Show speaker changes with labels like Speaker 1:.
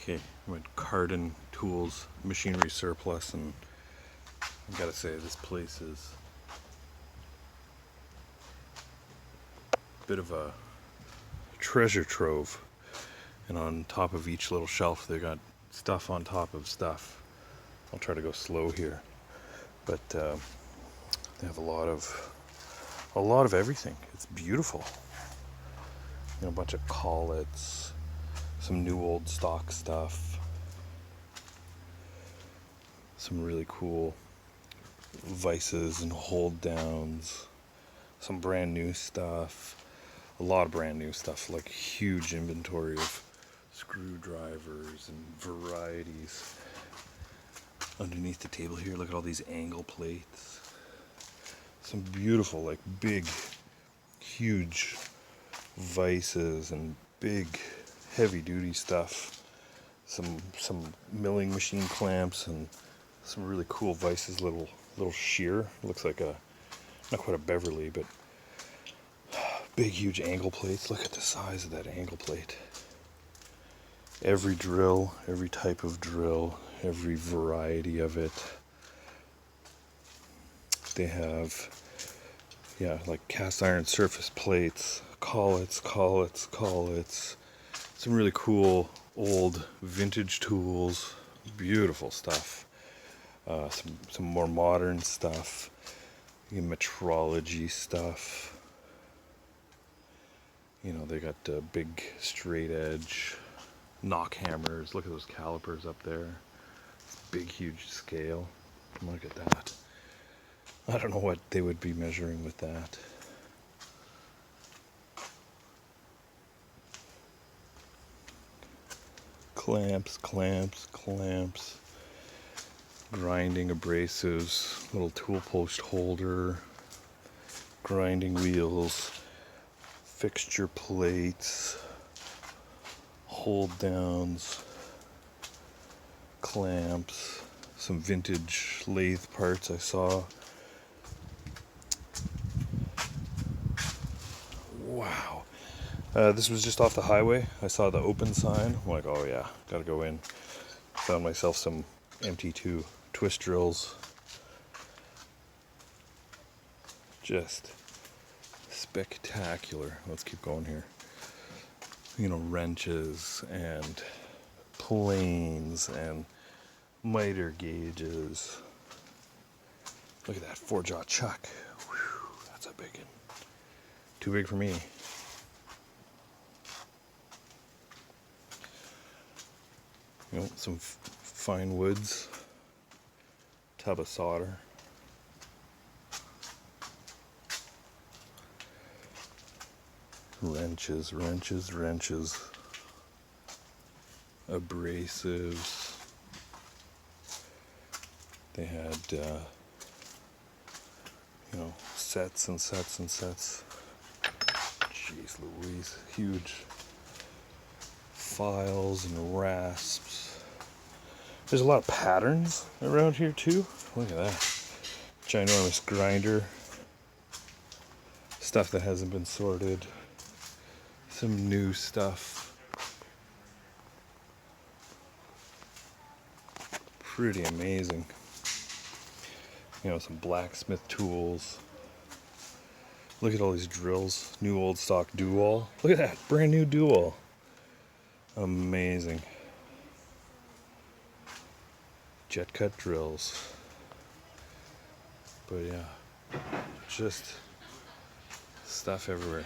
Speaker 1: Okay, I went Cardin Tools, machinery surplus, and I gotta say, this place is a bit of a treasure trove. And on top of each little shelf, they got stuff on top of stuff. I'll try to go slow here, but they have a lot of everything. It's beautiful. You know, a bunch of collets, some new old stock stuff, some really cool vices and hold downs, some brand new stuff, a lot of brand new stuff, like huge inventory of screwdrivers and varieties. Underneath the table here, look at all these angle plates. Some beautiful, like big, huge vices and big, heavy-duty stuff. Some milling machine clamps and some really cool vices. Little shear. Looks like a, not quite a Beverly, but big, huge angle plates. Look at the size of that angle plate. Every drill, every type of drill, every variety of it. They have, yeah, like cast iron surface plates, collets. Some really cool old vintage tools, beautiful stuff. Some more modern stuff, metrology stuff. You know, they got big straight edge knock hammers. Look at those calipers up there. Big, huge scale. Look at that. I don't know what they would be measuring with that. Clamps. Grinding abrasives. Little tool post holder. Grinding wheels. Fixture plates. Hold downs. Clamps. Some vintage lathe parts I saw. Wow. This was just off the highway. I saw the open sign. I'm like, oh yeah, gotta go in. Found myself some MT2 twist drills. Just spectacular. Let's keep going here. You know, wrenches and planes and miter gauges. Look at that 4-jaw chuck. Whew, that's a big one. Too big for me. You know, some fine woods, tub of solder. Wrenches. Abrasives. They had, you know, sets and sets. Jeez Louise, huge files and rasps. There's a lot of patterns around here too. Look at that. Ginormous grinder. Stuff that hasn't been sorted. Some new stuff. Pretty amazing. You know, some blacksmith tools. Look at all these drills. New old stock Dual. Look at that, brand new Dual. Amazing. Jet cut drills. But yeah, just stuff everywhere.